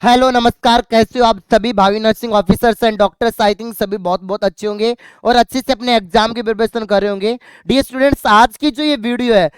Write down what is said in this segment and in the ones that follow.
Hello नमस्कार, कैसे हो आप सभी भावी nursing officers and doctors. I think सभी बहुत बहुत अच्छे होंगे और अच्छे से अपने एग्जाम की प्रिपरेशन कर रहे होंगे। डियर स्टूडेंट्स, आज की जो ये वीडियो है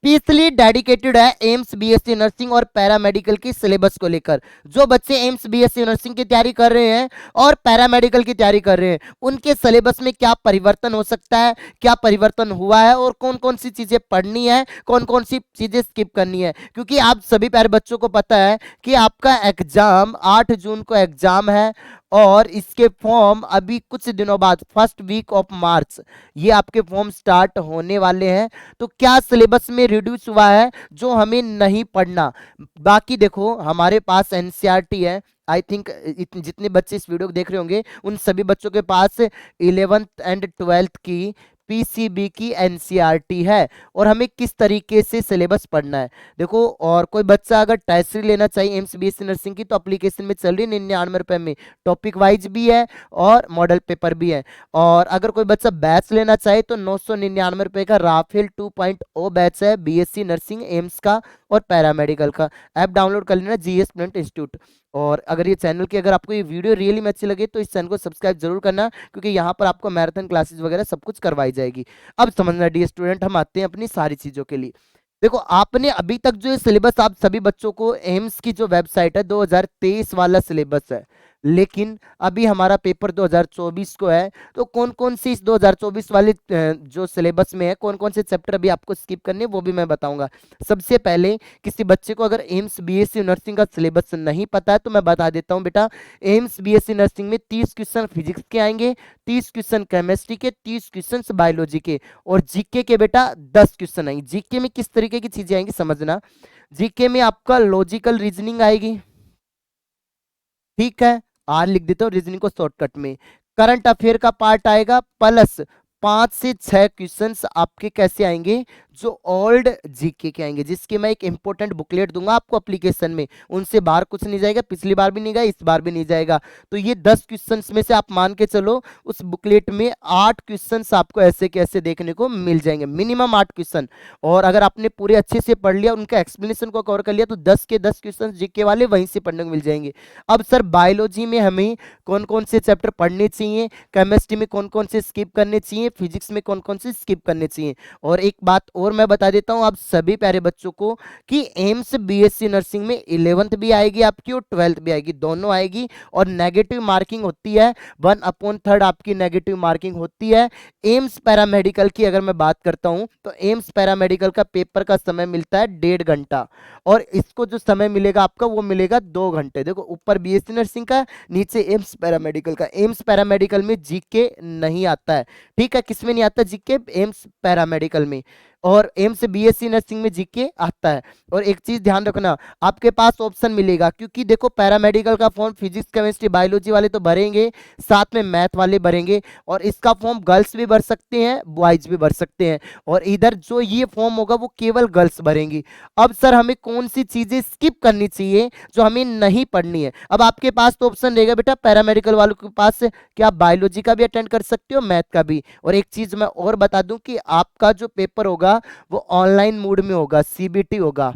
स्पेशली डेडिकेटेड है एम्स बीएससी नर्सिंग और पैरामेडिकल की सिलेबस को लेकर। जो बच्चे एम्स बीएससी नर्सिंग की तैयारी कर रहे हैं और पैरामेडिकल की तैयारी कर रहे हैं, उनके सिलेबस में क्या परिवर्तन हो सकता है, क्या परिवर्तन हुआ है और कौन कौन सी चीजें पढ़नी है, कौन कौन सी चीजें स्किप करनी है। क्योंकि आप सभी प्यारे बच्चों को पता है कि आपका एग्जाम 8 जून को एग्जाम है और इसके फॉर्म अभी कुछ दिनों बाद फर्स्ट वीक ऑफ मार्च ये आपके फॉर्म स्टार्ट होने वाले हैं। तो क्या सिलेबस में रिड्यूस हुआ है जो हमें नहीं पढ़ना। बाकी देखो, हमारे पास एनसीईआरटी है। आई थिंक जितने बच्चे इस वीडियो को देख रहे होंगे उन सभी बच्चों के पास 11th एंड 12th की पीसीबी की एनसीईआरटी है और हमें किस तरीके से सिलेबस पढ़ना है। देखो, और कोई बच्चा अगर टेस्ट लेना चाहिए एम्स बीएससी नर्सिंग की तो एप्लीकेशन में चल रही है 99 रुपए में। टॉपिक वाइज भी है और मॉडल पेपर भी है। और अगर कोई बच्चा बैच लेना चाहे तो 999 रुपए का राफेल 2.0 बैच है बीएससी नर्सिंग एम्स का और पैरामेडिकल का। ऐप डाउनलोड कर लेना जीएस स्टूडेंट इंस्टीट्यूट। और अगर ये चैनल की अगर आपको ये वीडियो रियली में अच्छी लगे तो इस चैनल को सब्सक्राइब जरूर करना, क्योंकि यहाँ पर आपको मैराथन क्लासेस वगैरह सब कुछ करवाई जाएगी। अब समझना डी स्टूडेंट, हम आते हैं अपनी सारी चीजों के लिए। देखो, आपने अभी तक जो सिलेबस आप सभी बच्चों को एम्स की जो वेबसाइट है 2023 वाला सिलेबस है, लेकिन अभी हमारा पेपर 2024 को है। तो कौन कौन सी इस 2024 वाले जो सिलेबस में है, कौन कौन से चैप्टर अभी आपको स्किप करने वो भी मैं बताऊंगा। सबसे पहले, किसी बच्चे को अगर एम्स बीएससी नर्सिंग का सिलेबस नहीं पता है तो मैं बता देता हूं बेटा। एम्स बीएससी नर्सिंग में 30 क्वेश्चन फिजिक्स के आएंगे, 30 क्वेश्चन केमिस्ट्री के, 30 क्वेश्चन बायोलॉजी के और जीके के बेटा 10 क्वेश्चन आएंगे। जीके में किस तरीके की चीजें आएंगी समझना। जीके में आपका लॉजिकल रीजनिंग आएगी, ठीक है, आर लिख देता हूँ रीजनिंग को शॉर्टकट में। करंट अफेयर का पार्ट आएगा प्लस 5 से 6 क्वेश्चंस आपके कैसे आएंगे, जो ओल्ड जीके के आएंगे, जिसके मैं एक इंपॉर्टेंट बुकलेट दूंगा आपको एप्लीकेशन में। उनसे बाहर कुछ नहीं जाएगा, पिछली बार भी नहीं गया, इस बार भी नहीं जाएगा। तो ये 10 क्वेश्चंस में से आप मान के चलो उस बुकलेट में 8 क्वेश्चंस आपको ऐसे कैसे देखने को मिल जाएंगे, मिनिमम 8 क्वेश्चन। और अगर आपने पूरे अच्छे से पढ़ लिया, उनका एक्सप्लेनेशन को कवर कर लिया, तो 10 के 10 क्वेश्चन जीके वाले वहीं से पढ़ने को मिल जाएंगे। अब सर, बायोलॉजी में हमें कौन कौन से चैप्टर पढ़ने चाहिए, केमिस्ट्री में कौन कौन से स्किप करने चाहिए, फिजिक्स में कौन कौन से स्किप करने चाहिए। और एक बात और मैं बता देता हूं आप सभी प्यारे बच्चों को कि एम्स बीएससी नर्सिंग में 11th भी आएगी आपकी और 12th भी आएगी, दोनों आएगी। और नेगेटिव मार्किंग होती है, 1/3 आपकी नेगेटिव मार्किंग होती है। एम्स पैरामेडिकल की अगर मैं बात करता हूं तो एम्स पैरामेडिकल का पेपर का समय मिलता है 1.5 घंटा और इसको जो समय मिलेगा आपका वो मिलेगा 2 घंटे। देखो, ऊपर बीएससी नर्सिंग का, नीचे एम्स पैरामेडिकल का। एम्स पैरामेडिकल में जीके नहीं आता है, ठीक है, किसमें नहीं आता जीके, एम्स पैरामेडिकल में। और एम्स बीएससी नर्सिंग में जीके आता है। और एक चीज ध्यान रखना, आपके पास ऑप्शन मिलेगा, क्योंकि देखो पैरामेडिकल का फॉर्म फिजिक्स केमिस्ट्री बायोलॉजी वाले तो भरेंगे, साथ में मैथ वाले भरेंगे। और इसका फॉर्म गर्ल्स भी भर सकते हैं, बॉयज भी भर सकते हैं। और इधर जो ये फॉर्म होगा वो केवल गर्ल्स भरेंगी। अब सर, हमें कौन सी चीजें स्किप करनी चाहिए जो हमें नहीं पढ़नी है। अब आपके पास तो ऑप्शन रहेगा बेटा, पैरामेडिकल वालों के पास कि आप बायोलॉजी का भी अटेंड कर सकते हो, मैथ का भी। और एक चीज मैं और बता दूं कि आपका जो पेपर होगा वो ऑनलाइन मोड में होगा, सीबीटी होगा,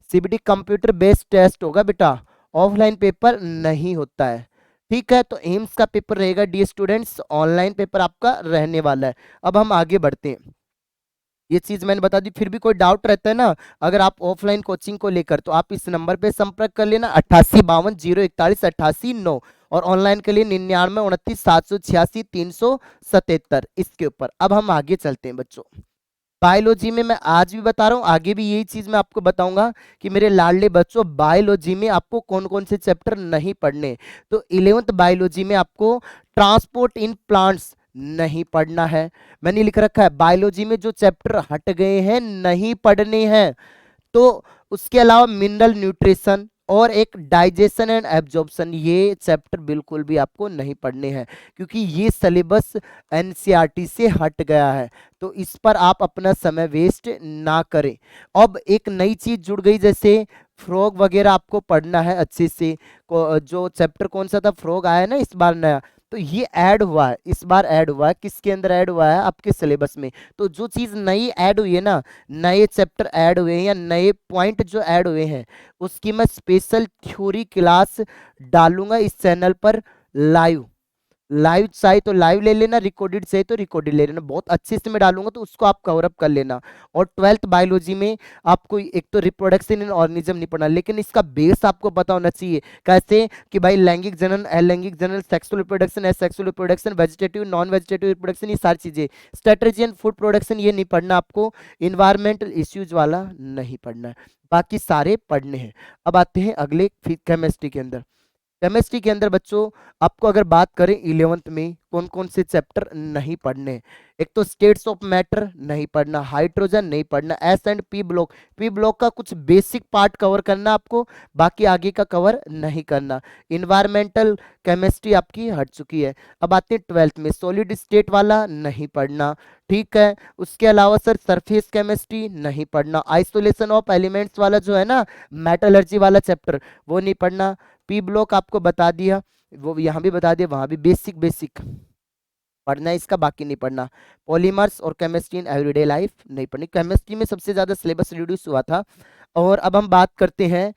सीबीटी कंप्यूटर बेस्ड टेस्ट होगा बेटा, ऑफलाइन पेपर नहीं होता है, ठीक है। तो एम्स का पेपर रहेगा डी स्टूडेंट्स, ऑनलाइन पेपर आपका रहने वाला है। अब हम आगे बढ़ते हैं, ये चीज मैंने बता दी। फिर भी कोई डाउट रहता है ना, अगर आप ऑफलाइन कोचिंग को लेकर, तो आप इस नंबर पे संपर्क कर लेना 8852 041 88 9। और ऑनलाइन के लिए 99 29 786 377 इसके ऊपर। अब हम आगे चलते हैं बच्चों। बायोलॉजी में मैं आज भी बता रहा हूँ, आगे भी यही चीज मैं आपको बताऊंगा कि मेरे लाडले बच्चों, बायोलॉजी में आपको कौन कौन से चैप्टर नहीं पढ़ने। तो 11th बायोलॉजी में आपको ट्रांसपोर्ट इन प्लांट्स नहीं पढ़ना है, मैंने लिख रखा है। बायोलॉजी में जो चैप्टर हट गए हैं नहीं पढ़ने हैं, तो उसके अलावा मिनरल न्यूट्रिशन और एक डाइजेशन एंड एब्जॉर्प्शन, ये चैप्टर बिल्कुल भी आपको नहीं पढ़ने हैं, क्योंकि ये सिलेबस एनसीईआरटी से हट गया है। तो इस पर आप अपना समय वेस्ट ना करें। अब एक नई चीज जुड़ गई, जैसे फ्रॉग वगैरह आपको पढ़ना है अच्छे से। जो चैप्टर कौन सा था, फ्रॉग आया ना इस बार नया, तो ये ऐड हुआ है, इस बार ऐड हुआ है, किसके अंदर ऐड हुआ है, आपके सिलेबस में। तो जो चीज नई ऐड हुई है ना, नए चैप्टर ऐड हुए हैं या नए पॉइंट जो ऐड हुए हैं, उसकी मैं स्पेशल थ्योरी क्लास डालूंगा इस चैनल पर लाइव। लाइव चाहिए तो लाइव ले लेना, रिकॉर्डेड चाहिए तो रिकॉर्डेड ले लेना, बहुत अच्छे से मैं डालूंगा, तो उसको आप कवर अप कर लेना। और 12th बायोलॉजी में आपको एक तो रिप्रोडक्शन इन ऑर्गेनिज्म नहीं पढ़ना, लेकिन इसका बेस आपको पता होना चाहिए। कैसे कि भाई लैंगिक जनन, अलैंगिक जनन, sexual reproduction, asexual reproduction, vegetative non vegetative reproduction, ये सारी चीजें, स्ट्रेटजी एंड फूड प्रोडक्शन ये नहीं पढ़ना आपको, इन्वायरमेंटल इश्यूज वाला नहीं पढ़ना है, बाकी सारे पढ़ने हैं। अब आते हैं अगले केमिस्ट्री के अंदर। केमिस्ट्री के अंदर बच्चों आपको अगर बात करें 11th में कौन कौन से चैप्टर नहीं पढ़ने, एक तो स्टेट्स ऑफ मैटर नहीं पढ़ना, हाइड्रोजन नहीं पढ़ना, S and P block, P block का कुछ बेसिक पार्ट कवर करना आपको, बाकी आगे का कवर नहीं करना। इन्वायरमेंटल केमिस्ट्री आपकी हट चुकी है। अब आते हैं 12th में, सॉलिड स्टेट वाला नहीं पढ़ना, ठीक है। उसके अलावा सर सरफेस केमिस्ट्री नहीं पढ़ना, आइसोलेशन ऑफ एलिमेंट्स वाला जो है ना, मेटलर्जी वाला चैप्टर, वो नहीं पढ़ना। पी ब्लॉक आपको बता दिया, वो यहाँ भी बता दिया, वहां भी बेसिक बेसिक पढ़ना है इसका, बाकी नहीं पढ़ना। पॉलीमर्स और केमिस्ट्री इन एवरीडे लाइफ नहीं पढ़नी, केमिस्ट्री में सबसे ज्यादा सिलेबस रिड्यूस हुआ था। और अब हम बात करते हैं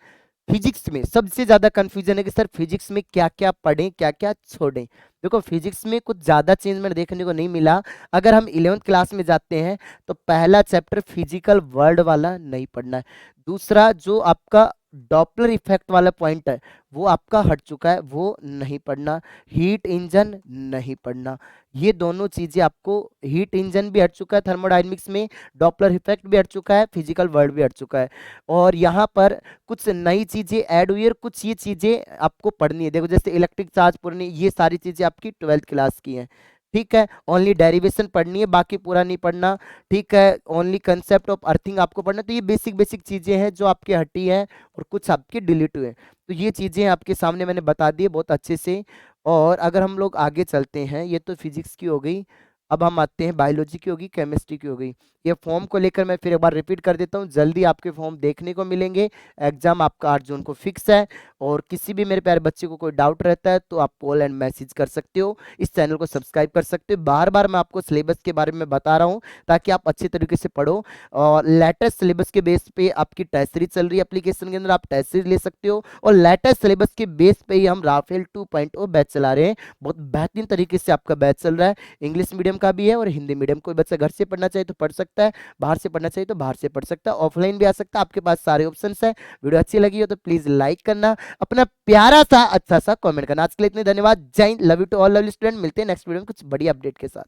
फिजिक्स में, सबसे ज्यादा कंफ्यूजन है कि सर फिजिक्स में क्या क्या पढ़ें क्या क्या छोड़ें। देखो फिजिक्स में कुछ ज्यादा चेंज मैंने देखने को नहीं मिला। अगर हम 11th क्लास में जाते हैं तो पहला चैप्टर फिजिकल वर्ल्ड वाला नहीं पढ़ना है, दूसरा जो आपका डॉपलर इफेक्ट वाला पॉइंट है वो आपका हट चुका है, वो नहीं पढ़ना। हीट इंजन नहीं पढ़ना, ये दोनों चीजें आपको, हीट इंजन भी हट चुका है थर्मोडायनेमिक्स में, डॉपलर इफेक्ट भी हट चुका है, फिजिकल वर्ल्ड भी हट चुका है। और यहाँ पर कुछ नई चीजें ऐड हुई है और कुछ ये चीजें आपको पढ़नी है। देखो जैसे इलेक्ट्रिक चार्ज पढ़नी, ये सारी चीजें आपकी 12th क्लास की हैं, ठीक है। ओनली डेरिवेशन पढ़नी है, बाकी पूरा नहीं पढ़ना, ठीक है। ओनली कंसेप्ट ऑफ अर्थिंग आपको पढ़ना। तो ये बेसिक बेसिक चीजें हैं जो आपकी हटी है और कुछ आपके डिलीट हुए। तो ये चीजें आपके सामने मैंने बता दी बहुत अच्छे से। और अगर हम लोग आगे चलते हैं, ये तो फिजिक्स की हो गई, अब हम आते हैं बायोलॉजी की होगी, केमिस्ट्री की हो गई। ये फॉर्म को लेकर मैं फिर एक बार रिपीट कर देता हूँ, जल्दी आपके फॉर्म देखने को मिलेंगे। एग्जाम आपका 8 जून को फिक्स है। और किसी भी मेरे प्यारे बच्चे को कोई डाउट रहता है तो आप कॉल एंड मैसेज कर सकते हो, इस चैनल को सब्सक्राइब कर सकते हो। बार बार मैं आपको सिलेबस के बारे में बता रहा हूँ ताकि आप अच्छे तरीके से पढ़ो। और लेटेस्ट सिलेबस के बेस पे आपकी टेस्ट सीरीज चल रही है एप्लीकेशन के अंदर, आप टेस्ट सीरीज ले सकते हो। और लेटेस्ट सिलेबस के बेस पे ही हम राफेल 2.0 बैच चला रहे हैं, बहुत बेहतरीन तरीके से आपका बैच चल रहा है। इंग्लिश मीडियम का भी है और हिंदी मीडियम, कोई बच्चा घर से पढ़ना चाहे तो पढ़ सकता है, बाहर से पढ़ना चाहिए तो बाहर से पढ़ सकता है, ऑफलाइन भी आ सकता है, आपके पास सारे ऑप्शंस है। वीडियो अच्छी लगी हो तो प्लीज लाइक करना, अपना प्यारा सा अच्छा सा कमेंट करना। आज के लिए इतने धन्यवाद, जय हिंद, love you to all lovely student. मिलते हैं नेक्स्ट वीडियो में कुछ बड़ी अपडेट के साथ।